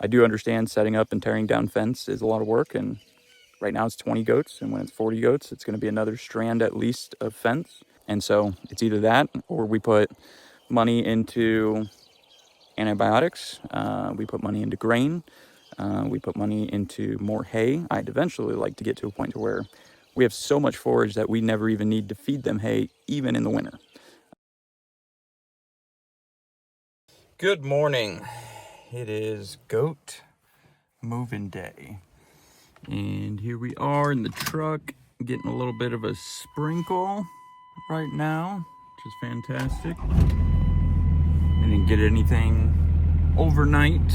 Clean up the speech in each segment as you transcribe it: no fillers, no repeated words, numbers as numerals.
I do understand setting up and tearing down fence is a lot of work, and right now it's 20 goats, and when it's 40 goats, it's going to be another strand at least of fence. And so it's either that or we put money into antibiotics, we put money into grain, we put money into more hay. I'd eventually like to get to a point to where we have so much forage that we never even need to feed them hay, even in the winter. Good morning. It is goat moving day. And here we are in the truck, getting a little bit of a sprinkle right now, which is fantastic. I didn't get anything overnight,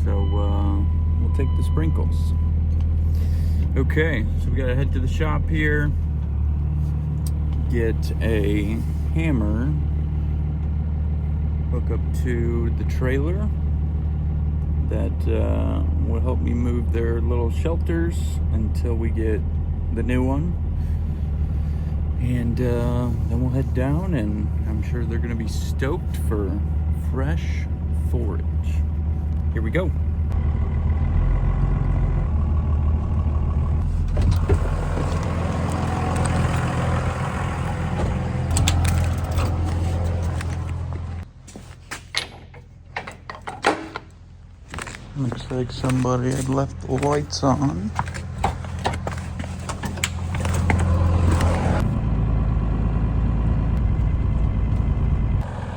so we'll take the sprinkles. Okay, so we gotta head to the shop here, get a hammer, hook up to the trailer that will help me move their little shelters until we get the new one. And then we'll head down, and I'm sure they're gonna be stoked for fresh forage. Here we go. Looks like somebody had left the lights on.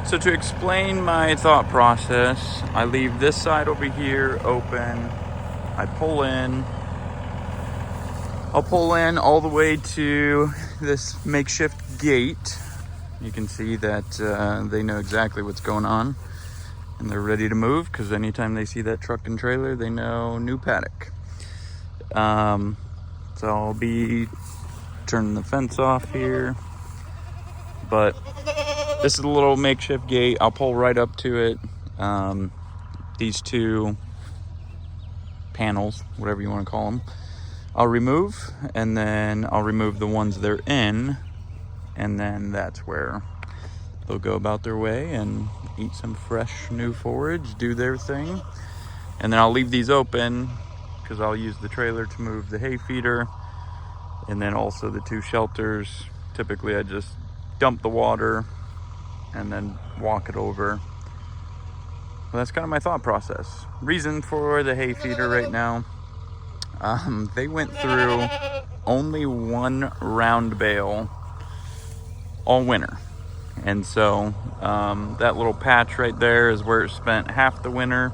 So to explain my thought process, I leave this side over here open. I pull in. I'll pull in all the way to this makeshift gate. You can see that they know exactly what's going on, and they're ready to move, because anytime they see that truck and trailer, they know new paddock. So I'll be turning the fence off here, but this is a little makeshift gate. I'll pull right up to it. These two panels, whatever you want to call them, I'll remove, and then I'll remove the ones they're in, and then that's where they'll go about their way and eat some fresh new forage, do their thing. And then I'll leave these open because I'll use the trailer to move the hay feeder, and then also the two shelters. Typically I just dump the water and then walk it over. Well, that's kind of my thought process. Reason for the hay feeder right now, they went through only one round bale all winter. And so that little patch right there is where it spent half the winter.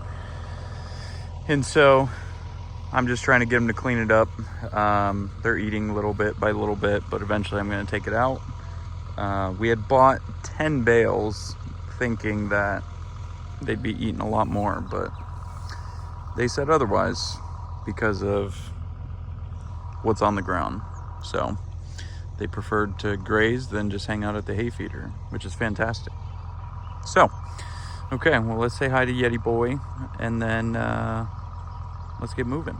And so I'm just trying to get them to clean it up. They're eating little bit by little bit, but eventually I'm going to take it out. We had bought 10 bales thinking that they'd be eating a lot more, but they said otherwise because of what's on the ground. So they preferred to graze than just hang out at the hay feeder, which is fantastic. So, okay, well, let's say hi to Yeti Boy, and then let's get moving.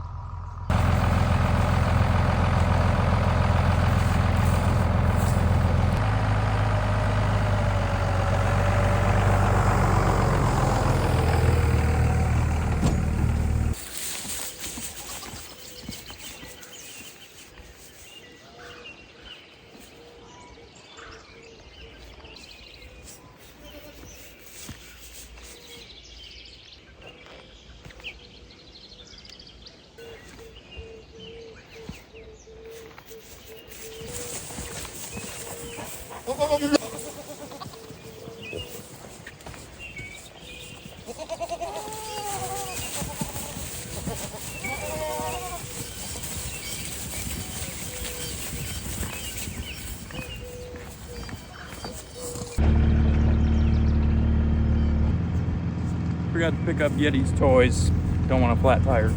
Forgot to pick up Yeti's toys. Don't want a flat tire.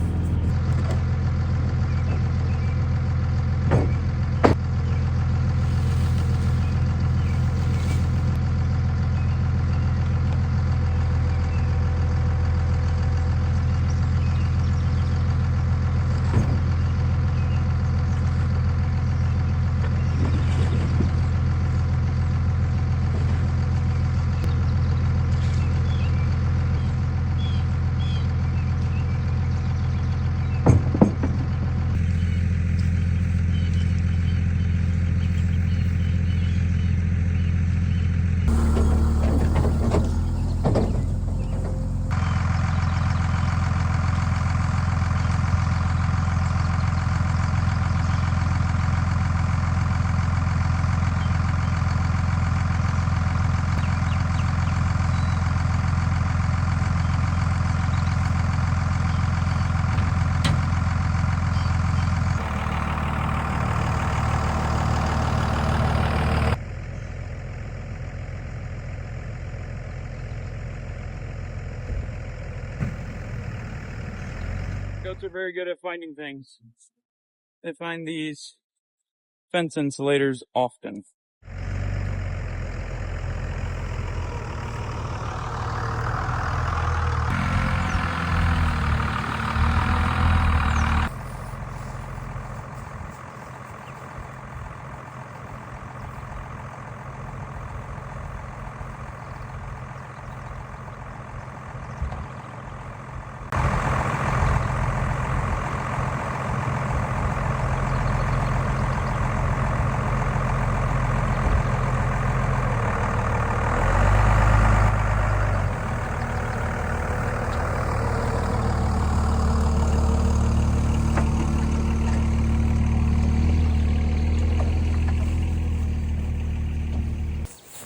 Goats are very good at finding things. They find these fence insulators often.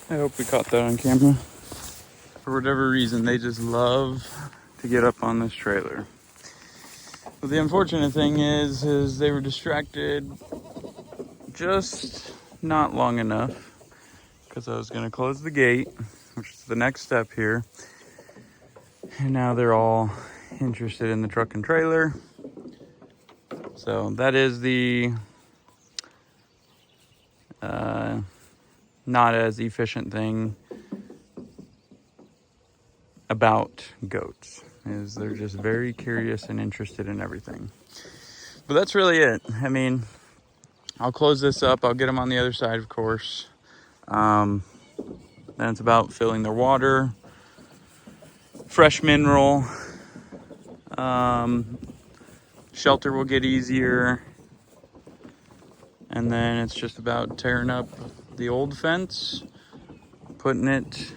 I hope we caught that on camera. For whatever reason, they just love to get up on this trailer. But the unfortunate thing is they were distracted just not long enough because I was going to close the gate, which is the next step here. And now they're all interested in the truck and trailer. So that is the not as efficient thing about goats, is they're just very curious and interested in everything. But that's really it. I mean, I'll close this up. I'll get them on the other side, of course. Then it's about filling their water, fresh mineral. Shelter will get easier. And then it's just about tearing up the old fence, putting it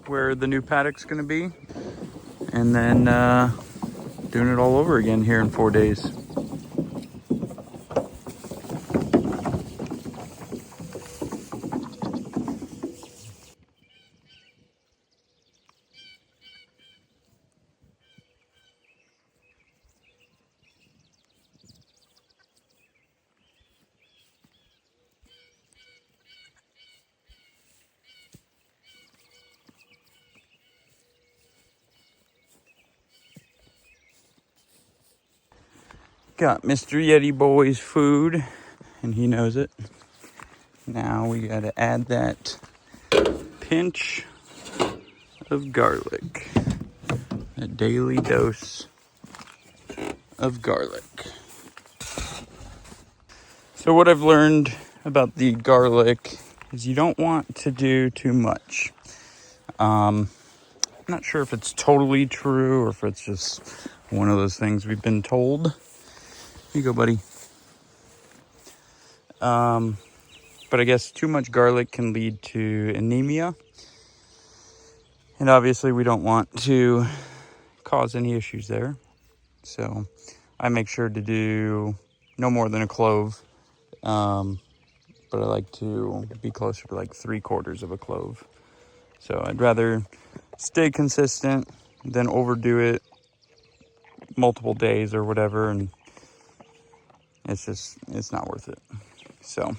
where the new paddock's going to be, and then doing it all over again here in 4 days. Got Mr. Yeti Boy's food, and he knows it. Now we got to add that pinch of garlic, a daily dose of garlic. So what I've learned about the garlic is you don't want to do too much. I'm not sure if it's totally true or if it's just one of those things we've been told. Here you go, buddy. But I guess too much garlic can lead to anemia. And obviously we don't want to cause any issues there. So I make sure to do no more than a clove. But I like to be closer to like 3/4 of a clove. So I'd rather stay consistent than overdo it multiple days or whatever. And it's not worth it. So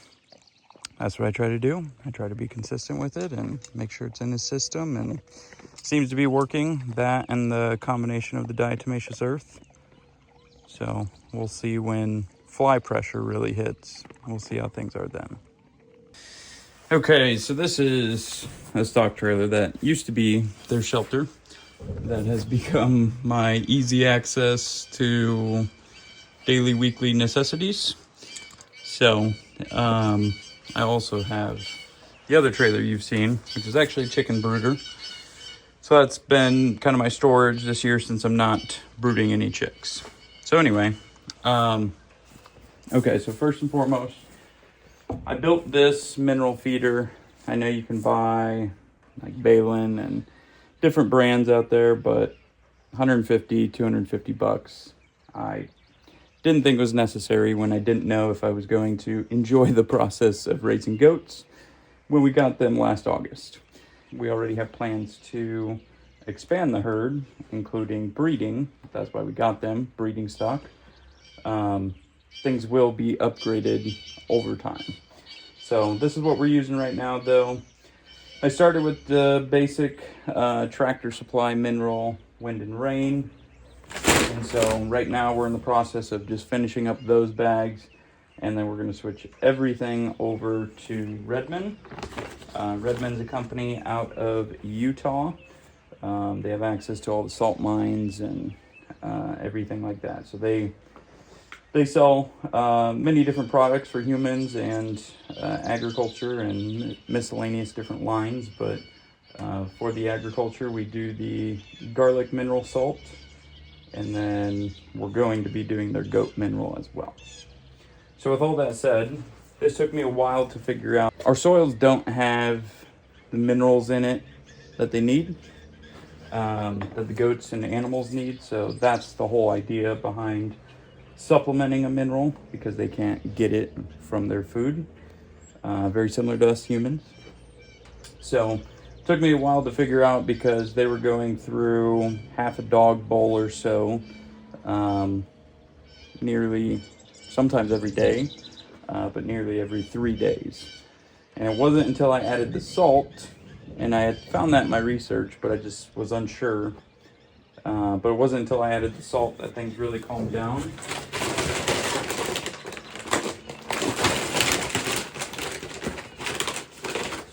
that's what I try to do. I try to be consistent with it and make sure it's in the system, and it seems to be working, that and the combination of the diatomaceous earth. So we'll see when fly pressure really hits. We'll see how things are then. Okay, so this is a stock trailer that used to be their shelter that has become my easy access to daily, weekly necessities. So, I also have the other trailer you've seen, which is actually a chicken brooder. So that's been kind of my storage this year since I'm not brooding any chicks. So anyway, okay, so first and foremost, I built this mineral feeder. I know you can buy like Balin and different brands out there, but $150, $250. I didn't think it was necessary when I didn't know if I was going to enjoy the process of raising goats when we got them last August. We already have plans to expand the herd, including breeding. That's why we got them, breeding stock. Things will be upgraded over time. So this is what we're using right now, though. I started with the basic Tractor Supply mineral wind and rain. And so right now we're in the process of just finishing up those bags, and then we're going to switch everything over to Redmond. Redmond's a company out of Utah. They have access to all the salt mines and everything like that. So they sell many different products for humans and agriculture and miscellaneous different lines. But for the agriculture, we do the garlic mineral salt, and then we're going to be doing their goat mineral as well. So with all that said, this took me a while to figure out. Our soils don't have the minerals in it that they need, that the goats and animals need. So that's the whole idea behind supplementing a mineral, because they can't get it from their food. Very similar to us humans. So it took me a while to figure out, because they were going through half a dog bowl or so, nearly, sometimes every day, but nearly every 3 days. And it wasn't until I added the salt, and I had found that in my research, but I just was unsure. But it wasn't until I added the salt that things really calmed down.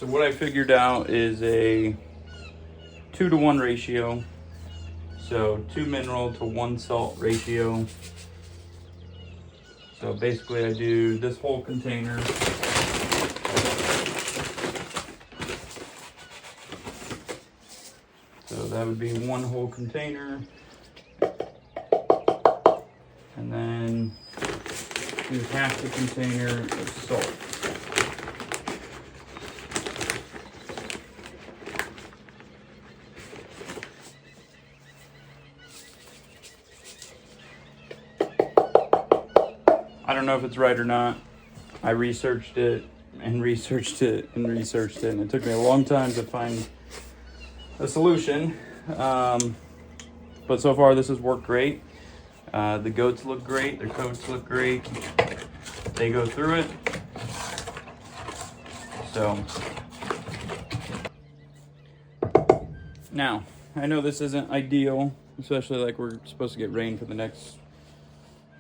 So what I figured out is a 2-to-1 ratio. So 2 mineral to 1 salt ratio. So basically I do this whole container. So that would be 1 whole container. And then do half the container of salt. I don't know if it's right or not. I researched it and researched it and researched it, and it took me a long time to find a solution. But so far this has worked great. The goats look great, their coats look great. They go through it. So now, I know this isn't ideal, especially like we're supposed to get rain for the next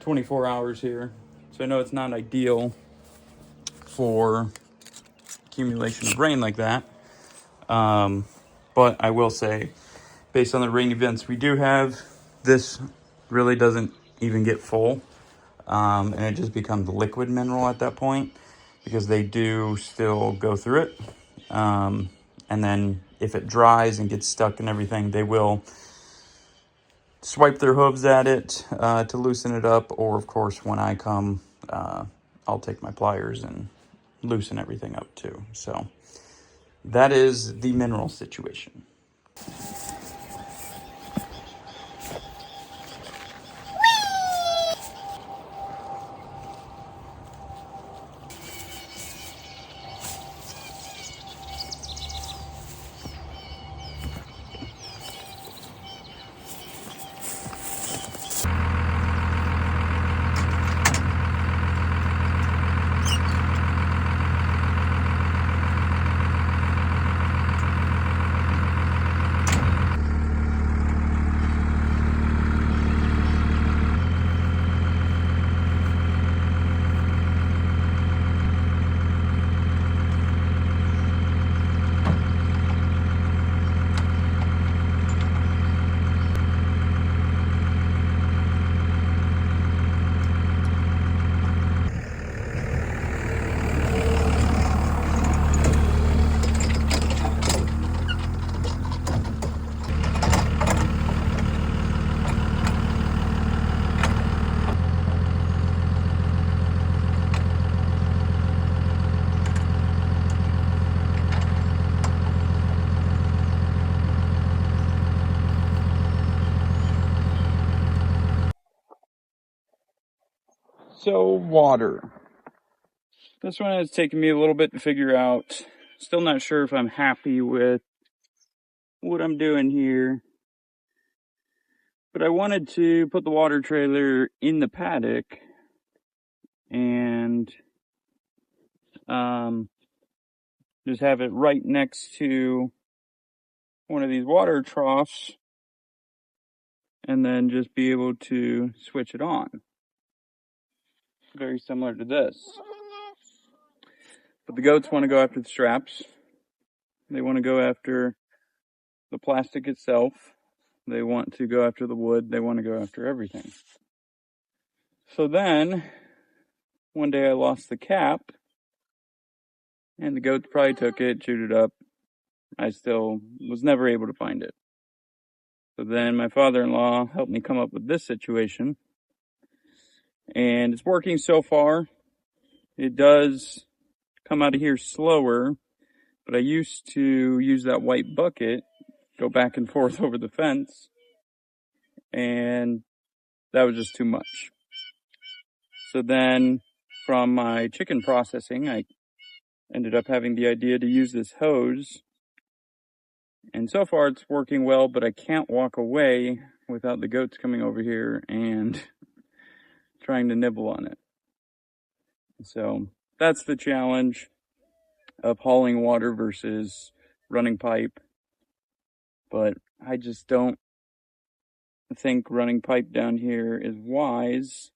24 hours here. So I know it's not ideal for accumulation of rain like that. But I will say, based on the rain events we do have, this really doesn't even get full. And it just becomes liquid mineral at that point, because they do still go through it. And then if it dries and gets stuck and everything, they will swipe their hooves at it to loosen it up. Or of course, when I come, I'll take my pliers and loosen everything up too. So that is the mineral situation. So water. This one has taken me a little bit to figure out. Still not sure if I'm happy with what I'm doing here. But I wanted to put the water trailer in the paddock and just have it right next to one of these water troughs and then just be able to switch it on. Very similar to this. But the goats want to go after the straps. They want to go after the plastic itself. They want to go after the wood. They want to go after everything. So then, one day I lost the cap, and the goats probably took it, chewed it up. I still was never able to find it. So then my father-in-law helped me come up with this situation. And it's working so far. It does come out of here slower, but I used to use that white bucket, go back and forth over the fence, and that was just too much. So then from my chicken processing, I ended up having the idea to use this hose. And so far it's working well, but I can't walk away without the goats coming over here and trying to nibble on it. So that's the challenge of hauling water versus running pipe. But I just don't think running pipe down here is wise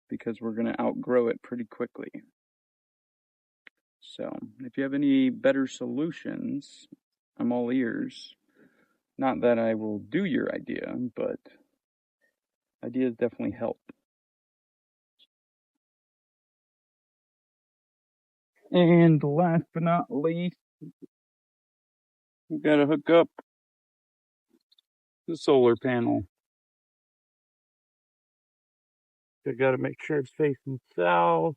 because we're going to outgrow it pretty quickly. So if you have any better solutions, I'm all ears. Not that I will do your idea, but ideas definitely help. And last but not least, we've got to hook up the solar panel. I got to make sure it's facing south.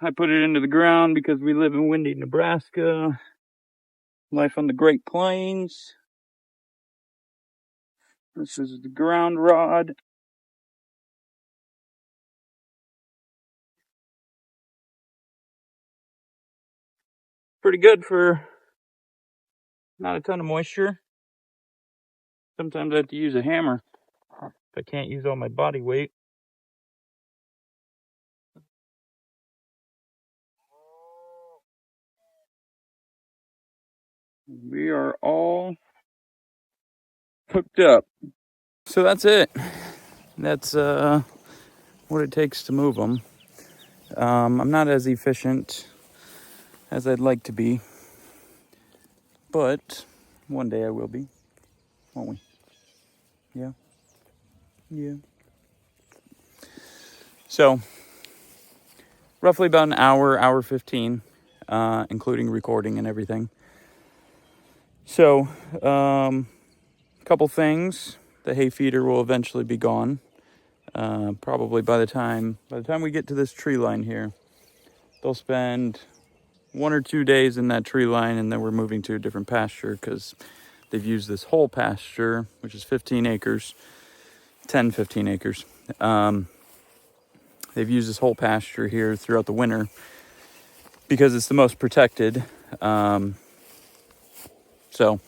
I put it into the ground because we live in windy Nebraska. Life on the Great Plains. This is the ground rod. Pretty good for not a ton of moisture. Sometimes I have to use a hammer if I can't use all my body weight. We are all hooked up. So that's it. That's what it takes to move them. I'm not as efficient as I'd like to be, but one day I will be, won't we? Yeah. Yeah. So, roughly about an hour 15, including recording and everything. So, couple things. The hay feeder will eventually be gone. Probably by the time we get to this tree line here, they'll spend 1 or 2 days in that tree line, and then we're moving to a different pasture because they've used this whole pasture, which is 15 acres. They've used this whole pasture here throughout the winter because it's the most protected. So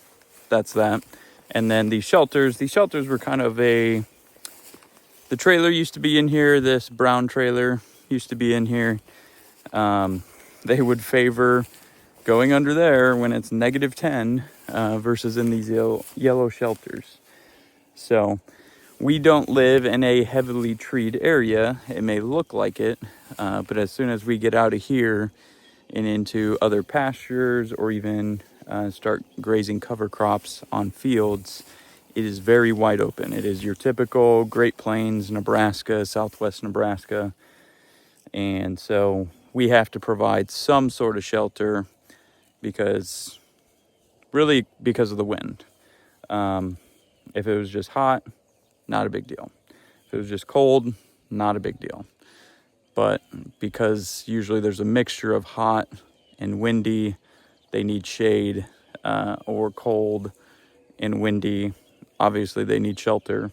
that's that. And then these shelters were kind of the trailer used to be in here. This brown trailer used to be in here. They would favor going under there when it's -10 versus in these yellow shelters. So we don't live in a heavily treed area. It may look like it, but as soon as we get out of here and into other pastures or even start grazing cover crops on fields, it is very wide open. It is your typical Great Plains, Nebraska, Southwest Nebraska. And so we have to provide some sort of shelter because of the wind. If it was just hot, not a big deal. If it was just cold, not a big deal. But because usually there's a mixture of hot and windy, they need shade, or cold and windy. Obviously, they need shelter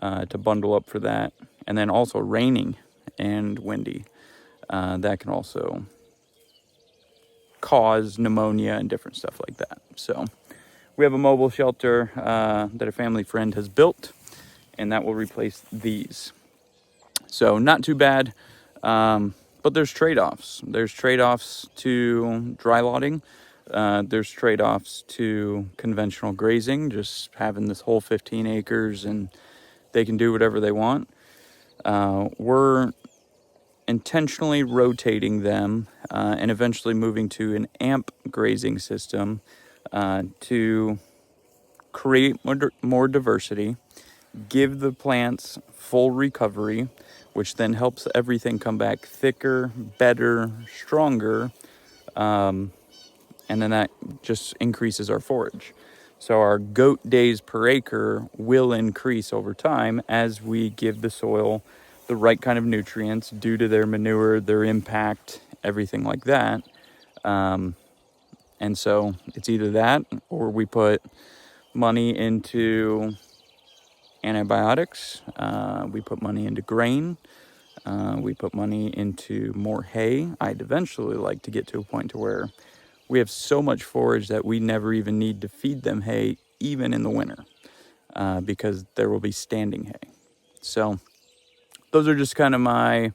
to bundle up for that. And then also raining and windy. That can also cause pneumonia and different stuff like that. So we have a mobile shelter that a family friend has built, and that will replace these. So not too bad, but there's trade-offs. There's trade-offs to dry lodding. There's trade-offs to conventional grazing, just having this whole 15 acres and they can do whatever they want. We're intentionally rotating them and eventually moving to an AMP grazing system to create more diversity, give the plants full recovery, which then helps everything come back thicker, better, stronger, and then that just increases our forage. So our goat days per acre will increase over time as we give the soil the right kind of nutrients due to their manure, their impact, everything like that. And so it's either that or we put money into antibiotics, we put money into grain, we put money into more hay. I'd eventually like to get to a point to where we have so much forage that we never even need to feed them hay, even in the winter, because there will be standing hay. So those are just kind of my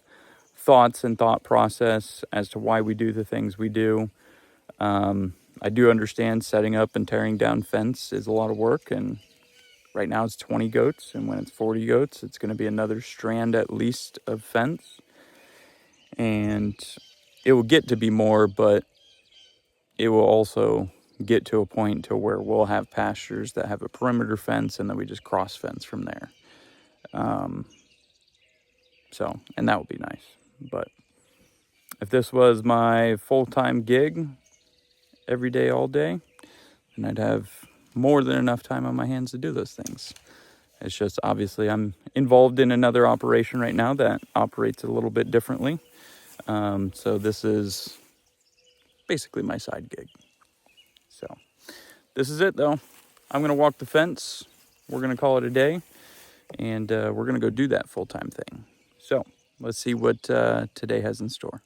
thoughts and thought process as to why we do the things we do. I do understand setting up and tearing down fence is a lot of work, and right now it's 20 goats, and when it's 40 goats, it's going to be another strand at least of fence. And it will get to be more, but it will also get to a point to where we'll have pastures that have a perimeter fence, and then we just cross fence from there. And that would be nice. But if this was my full-time gig every day, all day, then I'd have more than enough time on my hands to do those things. It's just obviously I'm involved in another operation right now that operates a little bit differently. So this is basically my side gig. So this is it though. I'm going to walk the fence. We're going to call it a day. And we're going to go do that full-time thing. So let's see what today has in store.